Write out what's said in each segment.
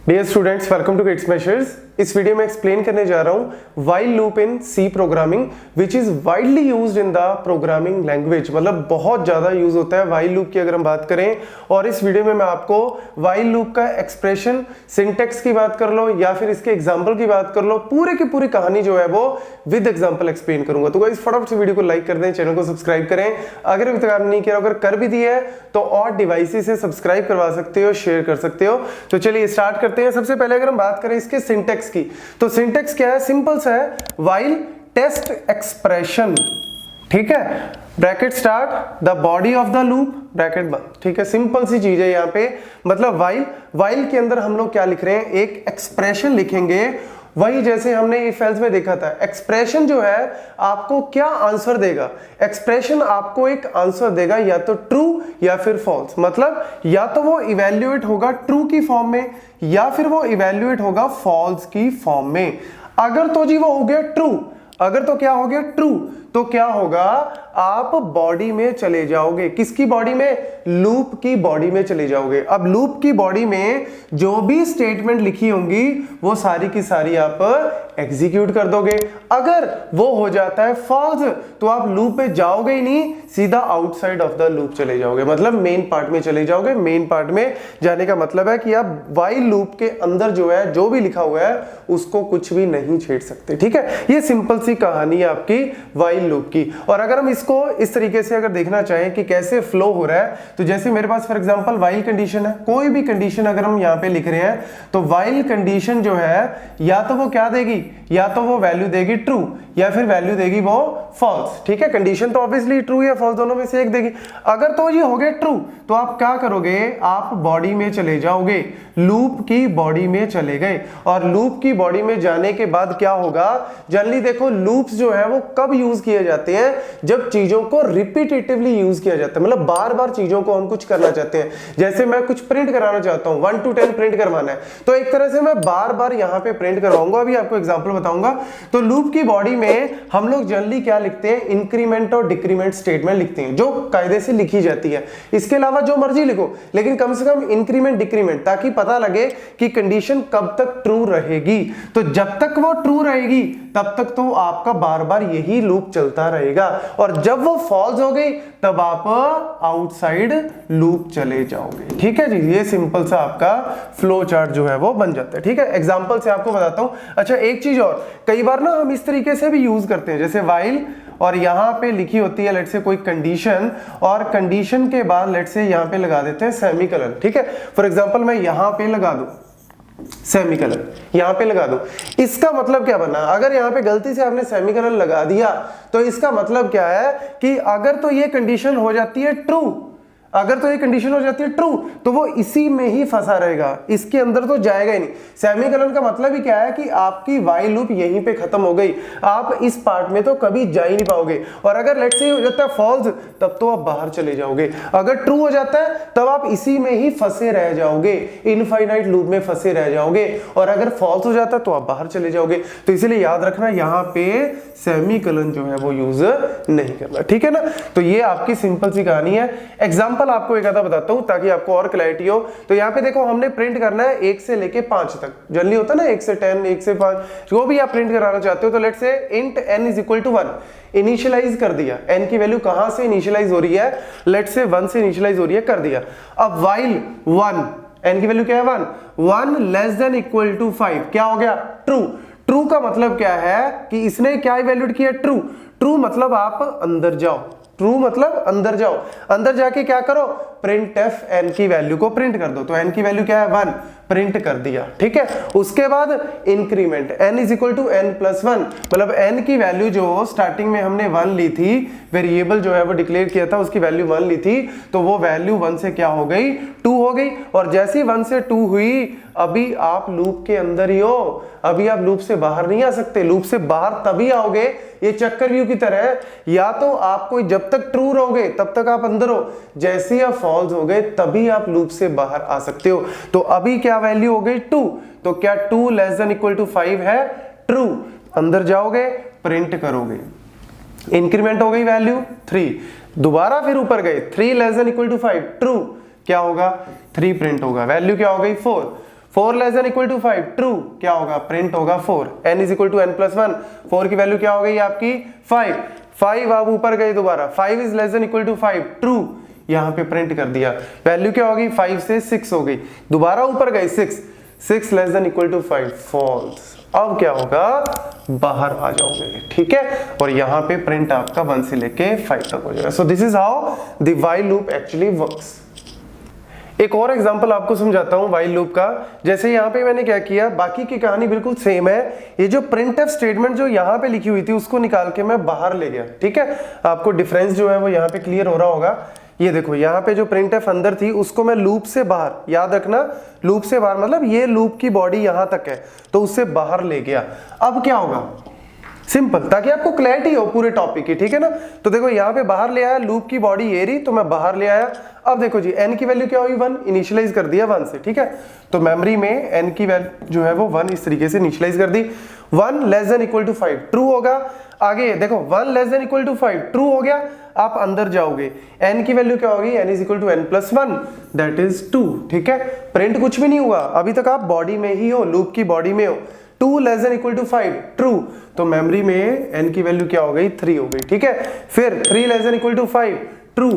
Dear students, welcome to kids measures. इस video में explain करने जा रहा हूं while loop in C programming which is widely used in the programming language. मतलब बहुत ज्यादा यूज होता है व्हाइल लूप की अगर हम बात करें। और इस वीडियो में मैं आपको व्हाइल लूप का एक्सप्रेशन, सिंटेक्स की बात कर लो या फिर इसके एग्जाम्पल की बात कर लो, पूरे की पूरी कहानी जो है वो विद एग्जाम्पल एक्सप्लेन करूंगा। तो गाइस फटाफट से वीडियो को लाइक कर दें, चैनल को सब्सक्राइब करें अगर अभी तक नहीं किया, अगर कर भी दिया है तो और डिवाइसेस से सब्सक्राइब करवा सकते हो, शेयर कर सकते हो। तो चलिए स्टार्ट करते हैं। सबसे पहले अगर हम बात करें इसके सिंटेक्स की, तो सिंटेक्स क्या है? सिंपल सा है, व्हाइल टेस्ट एक्सप्रेशन। ठीक है, bracket start the body of the loop bracket बंद। ठीक है, सिंपल सी चीज है यहाँ पे। मतलब व्हाइल के अंदर हम लोग क्या लिख रहे हैं? एक एक्सप्रेशन लिखेंगे, वही जैसे हमने इफ एल्स में देखा था। एक्सप्रेशन जो है आपको क्या आंसर देगा? एक्सप्रेशन आपको एक आंसर देगा, या तो ट्रू या फिर फॉल्स। मतलब या तो वो इवैल्यूएट होगा ट्रू की फॉर्म में या फिर वो इवैल्यूएट होगा फॉल्स की फॉर्म में। अगर तो जी वो हो गया ट्रू, अगर तो क्या हो गया ट्रू, तो क्या होगा? आप बॉडी में चले जाओगे। किसकी बॉडी में? लूप की बॉडी में चले जाओगे। अब लूप की बॉडी में जो भी स्टेटमेंट लिखी होंगी वो सारी की सारी आप एग्जीक्यूट कर दोगे। अगर वो हो जाता है फॉल्स तो आप लूप पे जाओगे ही नहीं, सीधा आउटसाइड ऑफ द लूप चले जाओगे, मतलब मेन पार्ट में चले जाओगे। मेन पार्ट में जाने का मतलब है कि आप व्हाइल लूप के अंदर जो है, जो भी लिखा हुआ है उसको कुछ भी नहीं छेड़ सकते। ठीक है, ये सिंपल सी कहानी है आपकी व्हाइल लूप की। और अगर हम इसको इस तरीके से अगर देखना चाहें कि कैसे फ्लो हो रहा है, तो जैसे मेरे पास फॉर एग्जांपल व्हाइल कंडीशन है, कोई भी कंडीशन अगर हम यहां पे लिख रहे हैं तो व्हाइल कंडीशन जो है या तो वो क्या देगी, या तो वो वैल्यू देगी ट्रू या फिर वैल्यू देगी वो फॉल्स। ठीक है, कंडीशन तो ऑब्वियसली ट्रू या फॉल्स दोनों में से एक देगी। अगर तो ये हो गया ट्रू तो आप क्या करोगे? आप बॉडी में चले जाओगे, लूप की बॉडी में चले गए। और लूप की बॉडी में जाने के बाद क्या होगा? जनरली देखो लूप्स जो है वो कब यूज किए जाते हैं? जब चीजों को रिपीटेटिवली यूज किया जाता है, मतलब बार बार चीजों को हम कुछ करना चाहते हैं। जैसे मैं कुछ प्रिंट कराना चाहता हूं, 1 to 10 प्रिंट करवाना है, तो एक तरह से मैं बार बार यहां पे प्रिंट करवाऊंगा। अभी आपको एग्जांपल बताऊंगा। तो लूप की बॉडी में हम लोग जनरली क्या लिखते हैं? इंक्रीमेंट और डिक्रीमेंट स्टेटमेंट लिखते हैं, जो कायदे से लिखी जाती है। इसके अलावा जो मर्जी लिखो, लेकिन कम से कम इंक्रीमेंट डिक्रीमेंट, ताकि पता लगे कि कंडीशन कब तक ट्रू रहेगी। तो जब तक वो ट्रू रहेगी तब तक तो आपका बार बार यही लूप चलता रहेगा, और जब वो फॉल्स हो गई तब आप आउटसाइड लूप चले जाओगे। ठीक है जी, ये सिंपल सा आपका फ्लो चार्ट जो है वो बन जाता है। ठीक है, एग्जांपल से आपको बताता हूं। अच्छा, एक चीज और, कई बार ना हम इस तरीके से भी यूज करते हैं, जैसे व्हाइल और यहां पे लिखी होती है लेट से कोई कंडीशन, और कंडीशन के बाद लेट से यहां पे लगा देते हैं सेमीकोलन। ठीक है, फॉर एग्जांपल मैं यहां पे लगा दूं सेमीकोलन, यहां पे लगा दूं, इसका मतलब क्या बना? अगर यहां पे गलती से आपने सेमीकोलन लगा दिया तो इसका मतलब क्या है कि अगर तो ये कंडीशन हो जाती है ट्रू, अगर तो ये कंडीशन हो जाती है ट्रू तो वो इसी में ही फंसा रहेगा, इसके अंदर तो जाएगा ही नहीं। सेमीकोलन का मतलब ही क्या है कि आपकी व्हाइल लूप यहीं पे खत्म हो गई, आप इस पार्ट में तो कभी जा ही नहीं पाओगे। और अगर लेट्स से हो जाता है फॉल्स तब तो आप बाहर चले जाओगे, अगर ट्रू हो जाता है तब आप इसी में ही फंसे रह जाओगे, इनफाइनाइट लूप में फंसे रह जाओगे, और अगर फॉल्स हो जाता है तो आप बाहर चले जाओगे। तो इसीलिए याद रखना यहां पे सेमीकोलन जो है वो यूज नहीं करना। ठीक है ना, तो ये आपकी सिंपल सी कहानी है। एग्जाम्पल आपको एक आधा बताता हूं ताकि आपको और क्लैरिटी हो। तो यहाँ पे देखो हमने प्रिंट करना है 1 से लेके 5 तक, जनरली होता है ना 1 से 10, 1 से 5, जो भी आप प्रिंट कराना चाहते हो। तो let's say int n is equal to 1 initialise कर दिया। n की वैल्यू कहां से इनिशियलाइज हो रही है? लेट्स से 1 से इनिशियलाइज हो रही है, कर दिया। अब व्हाइल 1, n की वैल्यू क्या है? 1 लेस देन इक्वल टू 5, क्या हो गया? ट्रू। ट्रू का मतलब क्या है कि इसने क्या इवैल्यूएट किया? ट्रू। ट्रू मतलब आप अंदर जाओ, ट्रू मतलब अंदर जाओ, अंदर जाके क्या करो? प्रिंट एफ एन की वैल्यू को प्रिंट कर दो। तो एन की वैल्यू क्या है? 1, प्रिंट कर दिया। ठीक है, उसके बाद increment n is equal to n plus 1, मतलब n की वैल्यू जो स्टार्टिंग में हमने 1 ली थी, वेरिएबल जो है वो डिक्लेयर किया था, उसकी वैल्यू 1 ली थी, तो वो वैल्यू 1 से क्या हो गई? 2 हो गई। और जैसे ही 1 से 2 हुई, अभी आप लूप के अंदर ही हो, अभी आप लूप से बाहर नहीं आ सकते। लूप से बाहर तभी आओगे, ये चक्कर की तरह है, या तो आपको जब तक ट्रू रहोगे तब तक आप अंदर हो, जैसे ही आप फॉल्स हो गए तभी आप लूप से बाहर आ सकते हो। तो अभी क्या वैल्यू हो गई? 2। तो क्या 2 लेस देन इक्वल टू 5 है? ट्रू। अंदर जाओगे, प्रिंट करोगे, इंक्रीमेंट हो गई वैल्यू 3, दोबारा फिर ऊपर गए, 3 less than equal to 5, true, क्या होगा? 3 प्रिंट होगा, वैल्यू क्या हो गई? 4। 4 less than equal to 5 true, क्या होगा प्रिंट होगा 4। n is equal to n plus 1, 4 की वैल्यू क्या हो गई आपकी 5, 5 आप ऊपर गए दोबारा, 5 is less than equal to 5 true, यहां पे प्रिंट कर दिया, वैल्यू क्या होगी 5 से 6 हो गई, दोबारा ऊपर गए 6, 6 less than equal to 5 false. अब क्या होगा बाहर आ जाओगे, ठीक है, और यहां पे प्रिंट आपका 1 से लेके 5 तक हो जाएगा। So this is how the while loop actually works. एक और एग्जांपल आपको समझाता हूं व्हाइल लूप का। जैसे यहाँ पे मैंने क्या किया, बाकी की कहानी बिल्कुल सेम है, ये जो प्रिंटफ स्टेटमेंट जो यहाँ पे लिखी हुई थी उसको निकाल के मैं बाहर ले गया, ठीक है, आपको डिफरेंस जो है वो यहाँ पे क्लियर हो रहा होगा। ये देखो यहाँ पे जो प्रिंटफ अंदर थी उसको मैं लूप से बाहर, याद रखना लूप से बाहर मतलब ये लूप की बॉडी यहाँ तक है तो उससे बाहर ले गया। अब क्या होगा सिंपल, ताकि आपको क्लैरिटी हो पूरे टॉपिक की, ठीक है ना। तो देखो यहाँ पे बाहर ले आया, लूप की बॉडी ये रही तो मैं बाहर ले आया। अब देखो जी n की वैल्यू क्या हुई 1, इनिशियलाइज कर दिया 1 से, ठीक है, तो मेमोरी में n की वैल्यू जो है वो 1 इस तरीके से इनिशियलाइज कर दी। 1 less than equal to 5 true होगा, आगे देखो 1 less than equal to 5 true हो गया, आप अंदर जाओगे n की वैल्यू क्या होगी, n is equal to n plus 1 that is 2, ठीक है, प्रिंट कुछ भी नहीं हुआ, अभी तक आप बॉडी में ही हो, लूप की बॉडी में हो। 2 less than equal to 5 true, तो मेमोरी में n की वैल्यू क्या हो गई 3 हो गई, ठीक है। फिर 3 less than equal to 5 true,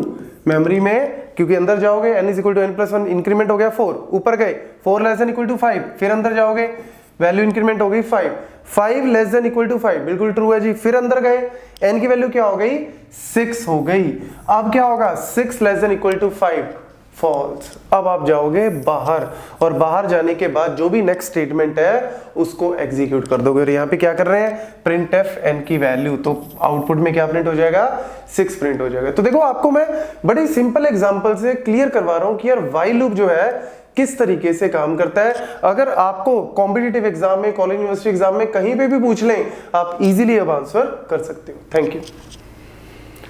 memory में क्योंकि अंदर जाओगे n is equal to n plus 1 increment हो गया 4, ऊपर गए 4 लेस देन इक्वल टू 5, फिर अंदर जाओगे वैल्यू इंक्रीमेंट हो गई 5, 5 लेस देन इक्वल टू 5 बिल्कुल ट्रू है जी, फिर अंदर गए n की वैल्यू क्या हो गई 6 हो गई। अब क्या होगा 6 less than equal to 5 false. अब आप जाओगे बाहर और बाहर जाने के बाद जो भी नेक्स्ट स्टेटमेंट है उसको एग्जीक्यूट कर दोगे। और यहाँ पे क्या कर रहे हैं printf n की वैल्यू, तो आउटपुट में क्या प्रिंट हो जाएगा 6 प्रिंट हो जाएगा। तो देखो आपको मैं बड़ी सिंपल एग्जांपल से क्लियर करवा रहा हूँ कि यार व्हाइल लूप जो है किस तरीके से काम करता है। अगर आपको कॉम्पिटिटिव एग्जाम में, कॉलेज यूनिवर्सिटी एग्जाम में कहीं पे भी पूछ लें आप इजीली अब आंसर कर सकते हो। Thank you.